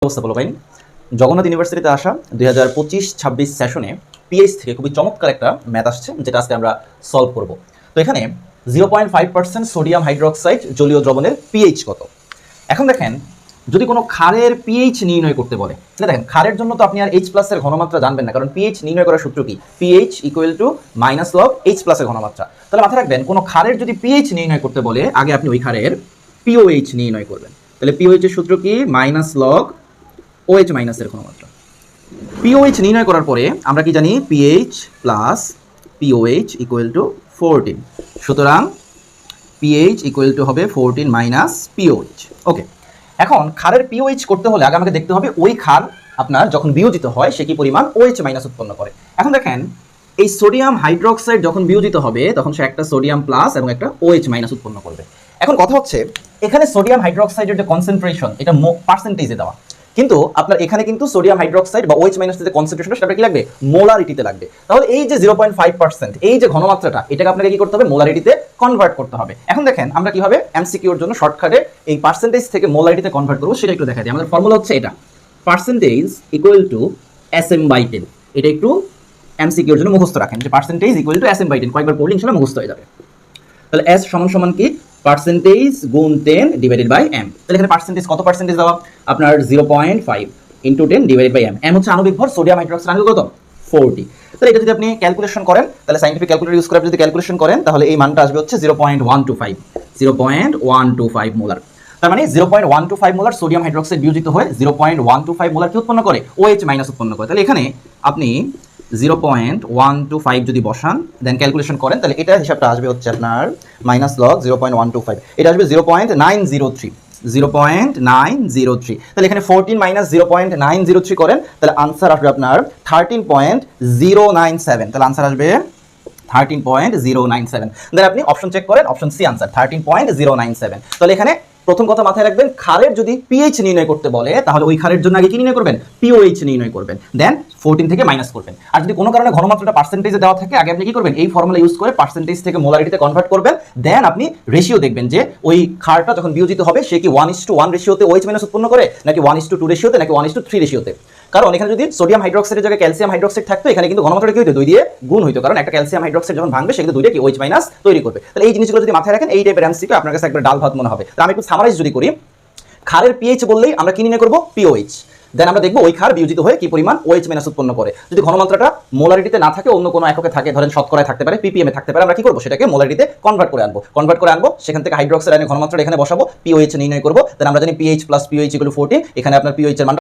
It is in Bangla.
অবস্থা বলো ভাই? জগন্নাথ ইউনিভার্সিটিতে আসা 2025-26 সেশনে পিএইচ থেকে খুবই চমৎকার একটা ম্যাথ আসছে, যেটা আজকে আমরা সলভ করব। তো এখানে 0.5% সোডিয়াম হাইড্রোক্সাইড জলীয় দ্রবণের পিএইচ কত। এখন দেখেন, যদি কোনো ক্ষারের পিএইচ নির্ণয় করতে বলে, দেখেন ক্ষারের জন্য তো আপনি আর H+ এর ঘনমাত্রা জানবেন না, কারণ পিএইচ নির্ণয় করার সূত্র কি? PH equal to minus log H+ এর ঘনমাত্রা। তাহলে মাথায় রাখবেন, কোনো ক্ষারের যদি পিএইচ নির্ণয় করতে বলে, আগে আপনি ওই ক্ষারের পিওএইচ নির্ণয় করবেন। তাহলে পিওএইচ এর সূত্র কি? মাইনাস লগ OH মাইনাসের ঘনমাত্রা। পিওএইচ নির্ণয় করার পরে আমরা কি জানি? PH plus pOH equal to 14। সুতরাং পিএইচ ইকুয়াল টু হবে 14 মাইনাস পিওএইচ। ওকে, এখন ক্ষারের পিওএইচ করতে হলে আগে আমাকে দেখতে হবে ওই ক্ষার আপনার যখন বিয়োজিত হয় সে কি পরিমাণ OH মাইনাস উৎপন্ন করে। এখন দেখেন, এই সোডিয়াম হাইড্রোক্সাইড যখন বিয়োজিত হবে তখন সে একটা সোডিয়াম প্লাস এবং একটা OH মাইনাস উৎপন্ন করবে। এখন কথা হচ্ছে, এখানে সোডিয়াম হাইড্রোক্সাইডের যে কনসেন্ট্রেশন এটা পার্সেন্টেজে দেওয়া, কিন্তু আপনার এখানে কিন্তু সোডিয়াম হাইড্রোক্সাইড বা OH মাইনাসের যে কনসেন্ট্রেশন সেটা কি লাগবে? মোলারিটিতে লাগবে। তাহলে এই যে 0.5% এই যে ঘনমাত্রাটা, এটাকে আপনাকে কি করতে হবে? মোলারিটিতে কনভার্ট করতে হবে। এখন দেখেন আমরা কিভাবে এমসিকিউর জন্য শর্টকাটে এই পার্সেন্টেজ থেকে মোলারিটিতে কনভার্ট করব সেটা একটু দেখা দিই। আমাদের ফর্মুলা হচ্ছে এটা, পার্সেন্টেজ ইকুয়াল টু SM/10। এটা একটু এমসিকিউর জন্য মুখস্থ রাখেন যে পার্সেন্টেজ ইকুয়াল টু SM/10, কয়েকবার পড়লে ইনশাআল্লাহ মুখস্থ হয়ে যাবে। তাহলে S সমান কি? পার্সেন্টেজ গুণ 10 ডিভাইডেড বাই m। তাহলে এখানে পার্সেন্টেজ কত পার্সেন্টেজ দেওয়া? আপনার 0.5 into 10 divided by m। m হচ্ছে আণবিক ভর, সোডিয়াম হাইড্রোক্সাইড আণবিক কত? 40। তাহলে এটা যদি আপনি ক্যালকুলেশন করেন, তাহলে সাইন্টিফিক ক্যালকুলেটর ইউজ করে যদি ক্যালকুলেশন করেন, তাহলে এই মানটা আসবে হচ্ছে 0.125 মোলার। তার মানে 0.125 মোলার সোডিয়াম হাইড্রোক্সাইড বিয়োজিত হয়ে 0.125 মোলার কি উৎপন্ন করে? OH মাইনাস উৎপন্ন করে। তাহলে এখানে আপনি 0.125 যদি বসান দেন ক্যালকুলেশন করেন, তাহলে এটা হিসাবটা আসবে হচ্ছে আপনার মাইনাস লগ 0.125, এটা আসবে 0.903। তাহলে এখানে 14 মাইনাস 0.903 করেন, তাহলে আনসার আসবে আপনার 13.097। তাহলে আনসার আসবে 13.097। দেন আপনি অপশন চেক করেন, অপশন সি আনসার 13.097। তাহলে এখানে প্রথম কথা মাথায় রাখবেন, ক্ষারের যদি পিএইচ নির্ণয় করতে বলে তাহলে ওই ক্ষারের জন্য আগে কি নির্ণয় করবেন? পিওএইচ নির্ণয় করবেন, দেন 14 থেকে মাইনাস করবেন। আর যদি কোনো কারণে ঘনমাত্রাটা পার্সেন্টেজে দেওয়া থাকে, আগে আপনি কি করবেন? এই ফর্মুলা ইউজ করে পার্সেন্টেজ থেকে মোলারিটিতে কনভার্ট করবেন, দেন আপনি রেশিও দেখবেন যে ওই ক্ষারটা যখন বিয়োজিত হবে সে কি 1:1 রেশিওতে OH মাইনাস উৎপন্ন করে, নাকি 1:2 রেশিওতে, নাকি 1:3 রেশিওতে। কারণ এখানে যদি সোডিয়াম হাইড্রোক্সাইডের জায়গায় ক্যালসিয়াম হাইড্রোক্সাইড থাকতো, এখানে কিন্তু ঘনমাত্রাটা কি হতো? 2 দিয়ে গুণ হইতো, কারণ একটা ক্যালসিয়াম হাইড্রোক্সাইড যখন ভাঙবে সে কিন্তু 2 দিয়ে কি OH মাইনাস তৈরি করবে। তাহলে এই জিনিসগুলো যদি মাথায় রাখেন, এই টাইপের এমসিকিউ আপনার কাছে একবার ডাল ভাত মনে হবে। তো আমি একটু সামারাইজ যদি করি, ক্ষারের পিএইচ বললেই আমরা কি নির্ণয় করব? পিওএইচ। দেন আমরা দেখবো ওই ক্ষার বিয়োজিত হয়ে কি পরিমাণ OH মাইনাস উৎপন্ন করে। যদি ঘনমাত্রাটা মোলারিটিতে না থাকে, অন্য কোনো এককে থাকে, ধরেন শতকরায় থাকতে পারে, ppm এ থাকতে পারে, আমরা কি করবো? সেটাকে মোলারিটিতে কনভার্ট করে আনবো। সেখান থেকে হাইড্রোক্সাইড আয়নের ঘনমাত্রাটা এখানে বসাবো, পিওএইচ নির্ণয় করবো। দেন আমরা জানি pH plus pOH equal to 14। এখানে আপনার পিওএইচ এর মান